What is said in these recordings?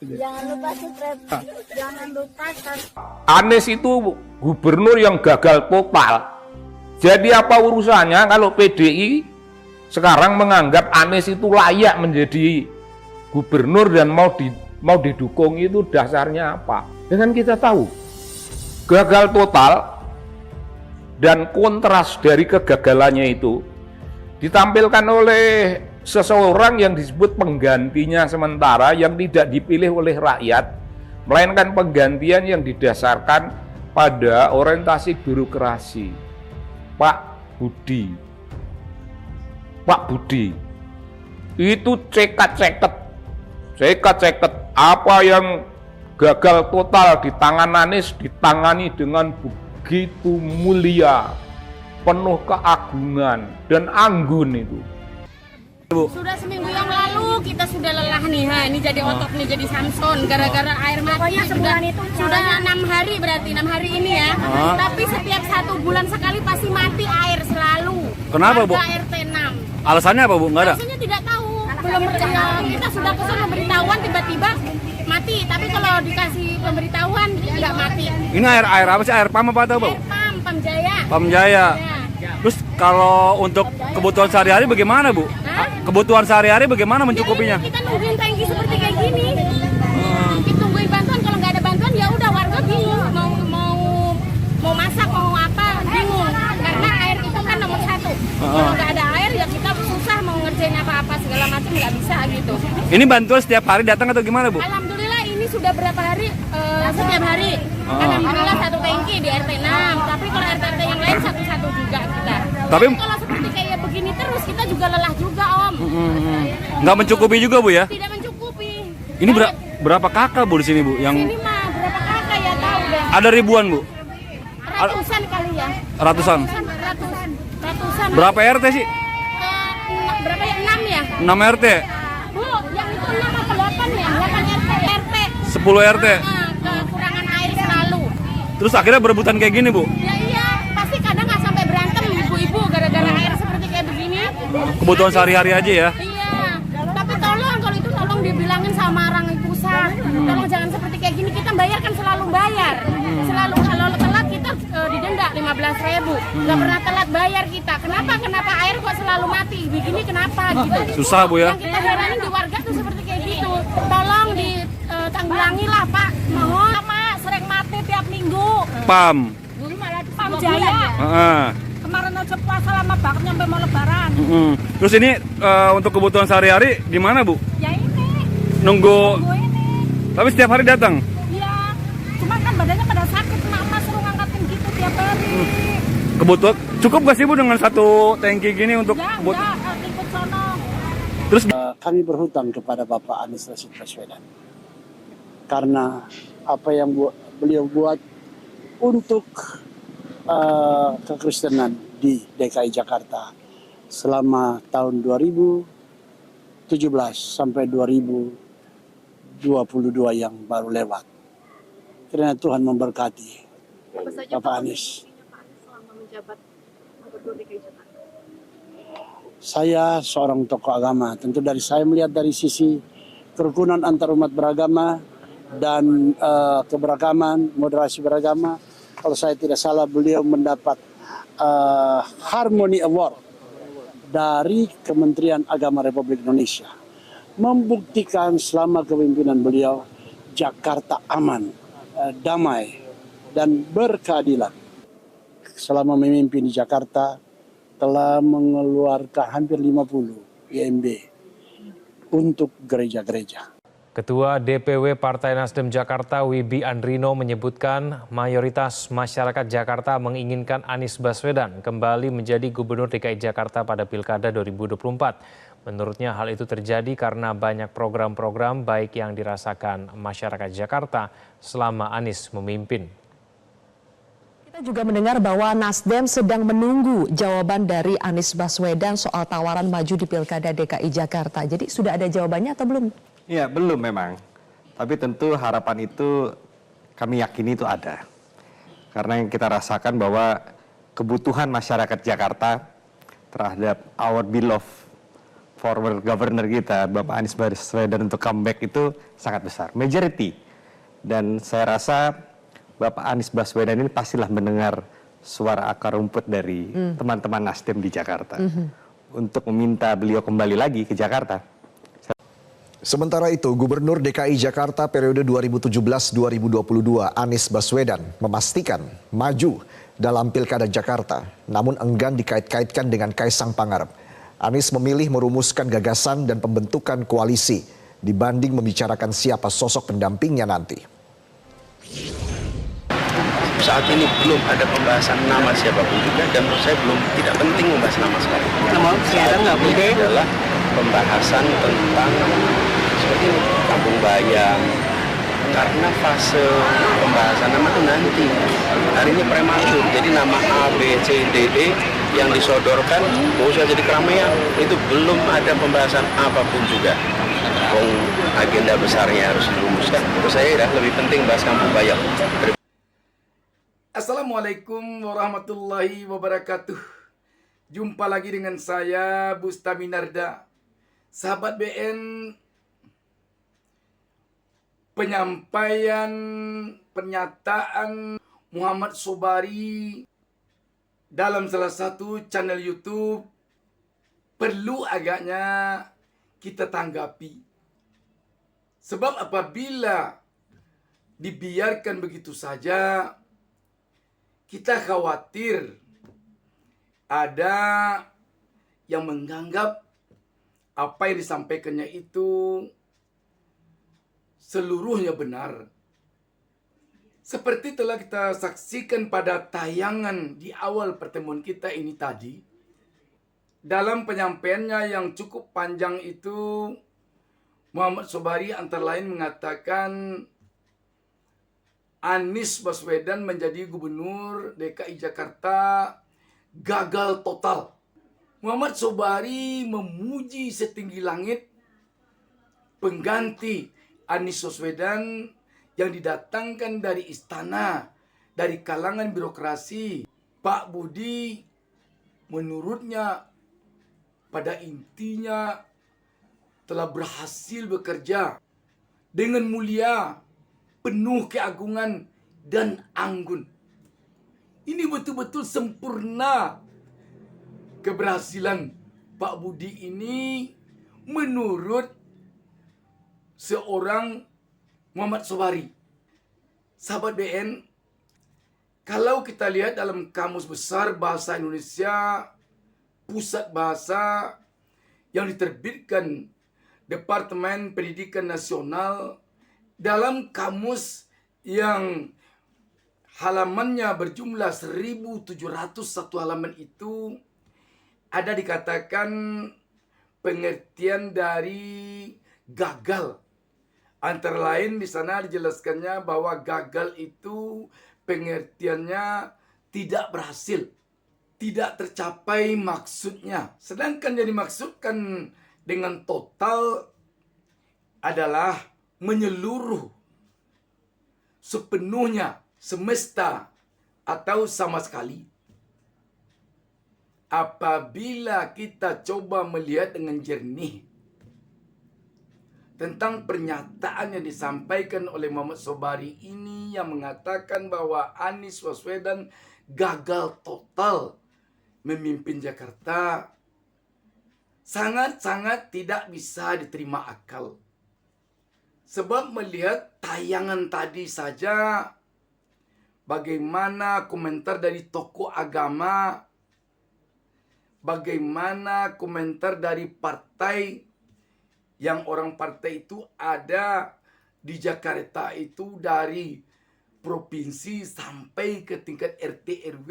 Jangan lupa subscribe. Jangan lupa Anies itu gubernur yang gagal total. Jadi apa urusannya kalau PDI sekarang menganggap Anies itu layak menjadi gubernur dan mau didukung, itu dasarnya apa? Dengan kita tahu gagal total dan kontras dari kegagalannya itu ditampilkan oleh seseorang yang disebut penggantinya sementara yang tidak dipilih oleh rakyat, melainkan penggantian yang didasarkan pada orientasi birokrasi. Pak Budi itu cekat-ceket apa yang gagal total di tangan Anies ditangani dengan begitu mulia, penuh keagungan dan anggun itu. Sudah seminggu yang lalu kita sudah lelah nih, ini jadi otot nih, jadi Samson gara-gara air mati sudah 6 hari, berarti 6 hari ini ya. Tapi setiap 1 bulan sekali pasti mati air selalu. Kenapa, Bu? RT 6. Alasannya apa, Bu? Nggak ada? Alasannya tidak tahu. Belum kita sudah kesana pemberitahuan tiba-tiba mati. Tapi kalau dikasih pemberitahuan nggak mati. Ini air apa sih? Air PAM apa tahu, Bu? Air PAM Jaya. PAM Jaya. Ya. Terus kalau untuk kebutuhan sehari-hari bagaimana, Bu? Kebutuhan sehari-hari bagaimana mencukupinya? Ya, kita nungguin tangki seperti kayak gini. Kita tungguin bantuan, kalau nggak ada bantuan ya udah warga bingung mau masak mau apa, bingung. Karena air itu kan nomor 1. Kalau nggak ada air ya kita susah mau ngerjain apa-apa segala macam, nggak bisa gitu. Ini bantuan setiap hari datang atau gimana, Bu? Alhamdulillah ini sudah berapa hari, setiap hari. Alhamdulillah 1 tangki di RT 6. Tapi kalau RT yang lain satu-satu juga kita. Tapi kalau seperti kayak begini terus kita juga lelah juga, Om. nggak mencukupi juga, Bu, ya? Tidak mencukupi. Ini berapa kakak, Bu, di sini, Bu? Yang Ini mah berapa kakak ya tahu deh. ada ribuan, Bu? Ratusan kali ya. Ratusan. Ratusan. Berapa RT sih? Berapa ya? 6 ya? 6 RT? Bu, yang itu 6 apa 8 ya? 8 RT. 10 RT? Kekurangan air selalu. Terus akhirnya berebutan kayak gini, Bu? Ya iya, pasti kadang nggak sampai berantem ibu-ibu gara-gara air seperti kayak begini. Kebutuhan sehari-hari aja ya? Iya, tapi tolong kalau itu tolong dibilangin sama orang pusat. Tolong jangan seperti kayak gini, kita bayar kan selalu bayar. Selalu kalau telat kita didenda 15.000. Nggak pernah telat bayar kita. Kenapa air kok selalu mati? Begini kenapa gitu. Susah, Bu, ya? Yang kita heranin di warga tuh seperti kayak gitu. Tolong ditanggulangi lah, Pak. Mohon, Mak, sering mati tiap minggu. PAM? Dulu malah di PAM Jaya. Kemarin aja puasa lama banget nyampe mau lebaran. Terus ini untuk kebutuhan sehari-hari gimana, Bu? Ya ini. Nunggu ini. tapi setiap hari datang? Iya. Cuma kan badannya pada sakit, Mama suruh ngangkatin gitu tiap hari. Kebutuhan cukup gak sih, Bu, dengan 1 tangki gini untuk Enggak, ikut sono. Terus kami berhutang kepada Bapak Anies Rashid Baswedan karena apa yang beliau buat untuk kekristenan di DKI Jakarta selama tahun 2017 sampai 2022 yang baru lewat. Kiranya Tuhan memberkati Bapak Anies. Saya seorang tokoh agama, tentu saya melihat dari sisi kerukunan antar umat beragama dan keberagaman, moderasi beragama. Kalau saya tidak salah beliau mendapat Harmony Award dari Kementerian Agama Republik Indonesia. Membuktikan selama kepemimpinan beliau Jakarta aman, damai, dan berkeadilan. Selama memimpin di Jakarta telah mengeluarkan hampir 50 IMB untuk gereja-gereja. Ketua DPW Partai Nasdem Jakarta Wibi Andrino menyebutkan mayoritas masyarakat Jakarta menginginkan Anies Baswedan kembali menjadi Gubernur DKI Jakarta pada Pilkada 2024. Menurutnya hal itu terjadi karena banyak program-program baik yang dirasakan masyarakat Jakarta selama Anies memimpin. Kita juga mendengar bahwa Nasdem sedang menunggu jawaban dari Anies Baswedan soal tawaran maju di Pilkada DKI Jakarta. Jadi sudah ada jawabannya atau belum? Ya, belum memang. Tapi tentu harapan itu kami yakini itu ada. Karena yang kita rasakan bahwa kebutuhan masyarakat Jakarta terhadap our beloved former governor kita, Bapak Anies Baswedan untuk comeback itu sangat besar, majority. Dan saya rasa Bapak Anies Baswedan ini pastilah mendengar suara akar rumput dari teman-teman Nasdem di Jakarta untuk meminta beliau kembali lagi ke Jakarta. Sementara itu, Gubernur DKI Jakarta periode 2017-2022 Anies Baswedan memastikan maju dalam Pilkada Jakarta, namun enggan dikait-kaitkan dengan Kaisang Pangarep. Anies memilih merumuskan gagasan dan pembentukan koalisi dibanding membicarakan siapa sosok pendampingnya nanti. Saat ini belum ada pembahasan nama siapapun juga, dan menurut saya tidak penting membahas nama sekali. Saat ini adalah pembahasan tentang seperti ini, Kampung Bayam, karena fase pembahasan nama itu nanti. Hari ini prematur, jadi nama A, B, C, D, E yang disodorkan mau usah jadi keramaian, itu belum ada pembahasan apapun juga. Agenda besarnya harus dirumuskan. Menurut saya lebih penting bahas Kampung Bayam. Assalamualaikum warahmatullahi wabarakatuh. Jumpa lagi dengan saya Bustaminarda. Sahabat BN, penyampaian pernyataan Muhammad Sobari dalam salah satu channel YouTube perlu agaknya kita tanggapi. Sebab apabila dibiarkan begitu saja, kita khawatir ada yang menganggap apa yang disampaikannya itu seluruhnya benar. Seperti telah kita saksikan pada tayangan di awal pertemuan kita ini tadi, dalam penyampaiannya yang cukup panjang itu, Muhammad Sobari antara lain mengatakan Anies Baswedan menjadi gubernur DKI Jakarta gagal total. Muhammad Sobari memuji setinggi langit pengganti Anies Baswedan yang didatangkan dari istana, dari kalangan birokrasi. Pak Budi menurutnya pada intinya telah berhasil bekerja dengan mulia, penuh keagungan dan anggun. Ini betul-betul sempurna keberhasilan Pak Budi ini menurut seorang Muhammad Sobari. Sahabat BN, kalau kita lihat dalam Kamus Besar Bahasa Indonesia, Pusat Bahasa yang diterbitkan Departemen Pendidikan Nasional, dalam kamus yang halamannya berjumlah 1.701 halaman itu ada dikatakan pengertian dari gagal. Antara lain di sana dijelaskannya bahwa gagal itu pengertiannya tidak berhasil, tidak tercapai maksudnya. Sedangkan yang dimaksudkan dengan total adalah menyeluruh, sepenuhnya, semesta, atau sama sekali. Apabila kita coba melihat dengan jernih tentang pernyataan yang disampaikan oleh Muhammad Sobari ini yang mengatakan bahwa Anies Baswedan gagal total memimpin Jakarta, sangat-sangat tidak bisa diterima akal. Sebab melihat tayangan tadi saja, bagaimana komentar dari tokoh agama, bagaimana komentar dari partai, yang orang partai itu ada di Jakarta itu dari provinsi sampai ke tingkat RT RW.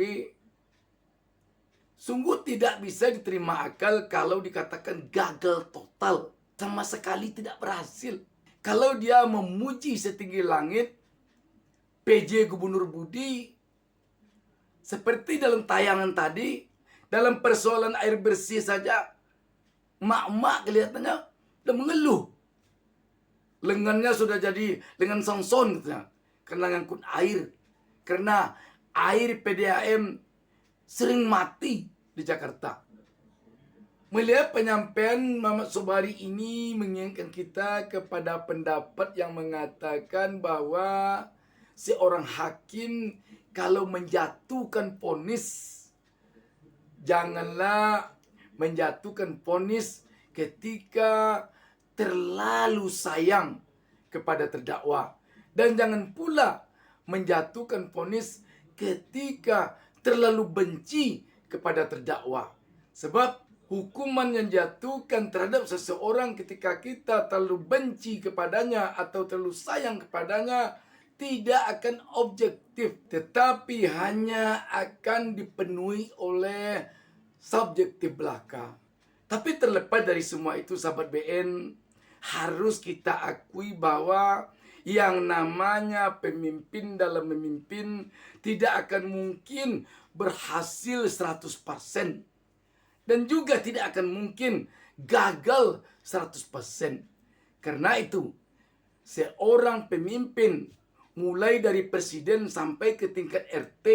Sungguh tidak bisa diterima akal kalau dikatakan gagal total, sama sekali tidak berhasil. Kalau dia memuji setinggi langit PJ Gubernur Budi, seperti dalam tayangan tadi, dalam persoalan air bersih saja, mak-mak kelihatannya udah mengeluh. Lengannya sudah jadi lengan Samson gitu ya, karena ngangkut air. Karena air PDAM sering mati di Jakarta. Melihat penyampaian Muhammad Sobari ini mengingatkan kita kepada pendapat yang mengatakan bahwa seorang hakim kalau menjatuhkan vonis, janganlah menjatuhkan vonis ketika terlalu sayang kepada terdakwa. Dan jangan pula menjatuhkan vonis ketika terlalu benci kepada terdakwa. Sebab hukuman yang dijatuhkan terhadap seseorang ketika kita terlalu benci kepadanya atau terlalu sayang kepadanya tidak akan objektif, tetapi hanya akan dipenuhi oleh subjektif belaka. Tapi terlepas dari semua itu, sahabat BN, harus kita akui bahwa yang namanya pemimpin dalam memimpin tidak akan mungkin berhasil 100%. Dan juga tidak akan mungkin gagal 100%. Karena itu, seorang pemimpin mulai dari presiden sampai ke tingkat RT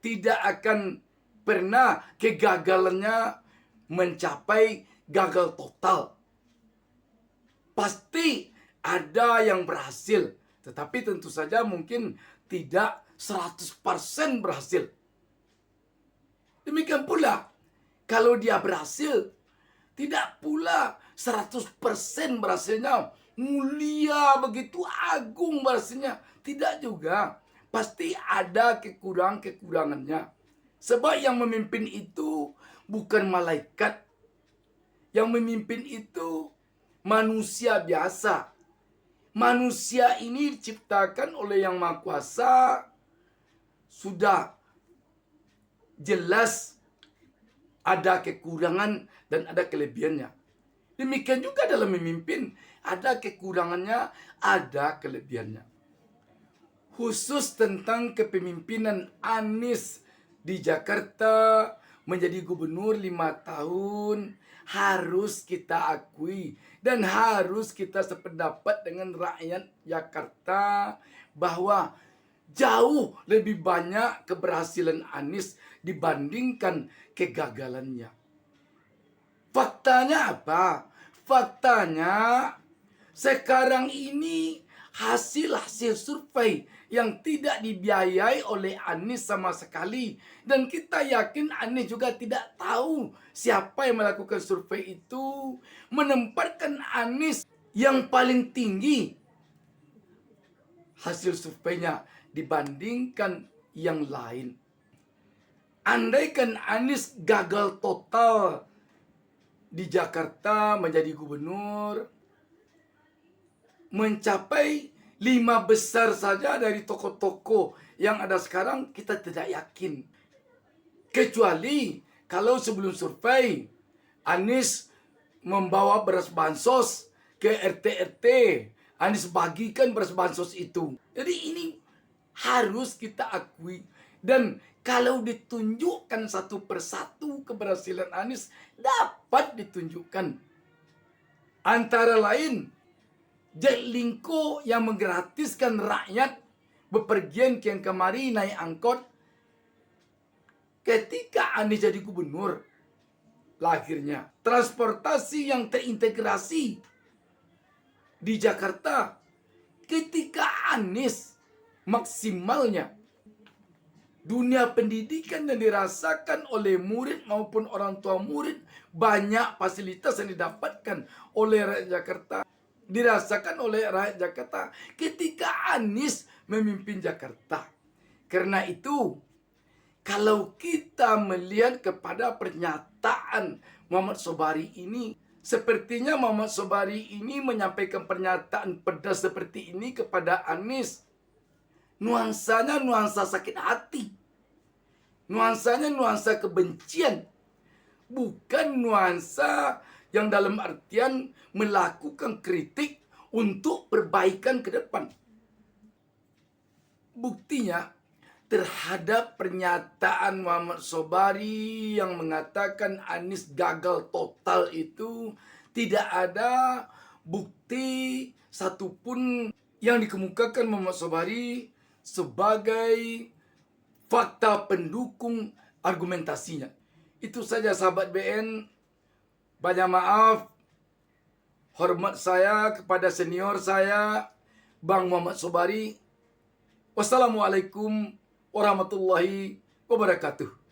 tidak akan pernah kegagalannya mencapai gagal total. Pasti ada yang berhasil, tetapi tentu saja mungkin tidak 100% berhasil. Demikian pula kalau dia berhasil, tidak pula 100% berhasilnya, mulia begitu agung berhasilnya. Tidak juga. Pasti ada kekurangannya. Sebab yang memimpin itu bukan malaikat. Yang memimpin itu manusia biasa. Manusia ini diciptakan oleh Yang Maha Kuasa. Sudah jelas ada kekurangan dan ada kelebihannya. Demikian juga dalam memimpin, ada kekurangannya, ada kelebihannya. Khusus tentang kepemimpinan Anies di Jakarta menjadi gubernur 5 tahun, harus kita akui dan harus kita sependapat dengan rakyat Jakarta bahwa jauh lebih banyak keberhasilan Anies dibandingkan kegagalannya. Faktanya apa? Faktanya sekarang ini hasil-hasil survei yang tidak dibiayai oleh Anies sama sekali. Dan kita yakin Anies juga tidak tahu siapa yang melakukan survei itu, menempatkan Anies yang paling tinggi hasil surveinya dibandingkan yang lain. Andaikan Anies gagal total di Jakarta menjadi gubernur, mencapai 5 besar saja dari tokoh-tokoh yang ada sekarang, kita tidak yakin. Kecuali kalau sebelum survei Anies membawa beras bansos ke RT-RT, Anies bagikan beras bansos itu. Jadi ini harus kita akui. Dan kalau ditunjukkan satu persatu keberhasilan Anies, dapat ditunjukkan. Antara lain, Jaklingko yang menggratiskan rakyat bepergian kian kemari naik angkot. Ketika Anies jadi gubernur, lahirnya transportasi yang terintegrasi di Jakarta. Ketika Anies maksimalnya, dunia pendidikan yang dirasakan oleh murid maupun orang tua murid, banyak fasilitas yang didapatkan oleh rakyat Jakarta, dirasakan oleh rakyat Jakarta ketika Anies memimpin Jakarta. Karena itu, kalau kita melihat kepada pernyataan Muhammad Sobari ini, sepertinya Muhammad Sobari ini menyampaikan pernyataan pedas seperti ini kepada Anies. Nuansanya nuansa sakit hati. Nuansanya nuansa kebencian. Bukan nuansa yang dalam artian melakukan kritik untuk perbaikan ke depan. Buktinya, terhadap pernyataan Muhammad Sobari yang mengatakan Anies gagal total itu, tidak ada bukti satupun yang dikemukakan Muhammad Sobari sebagai fakta pendukung argumentasinya. Itu saja sahabat BN. Banyak maaf. Hormat saya kepada senior saya, Bang Muhammad Sobari. Wassalamualaikum warahmatullahi wabarakatuh.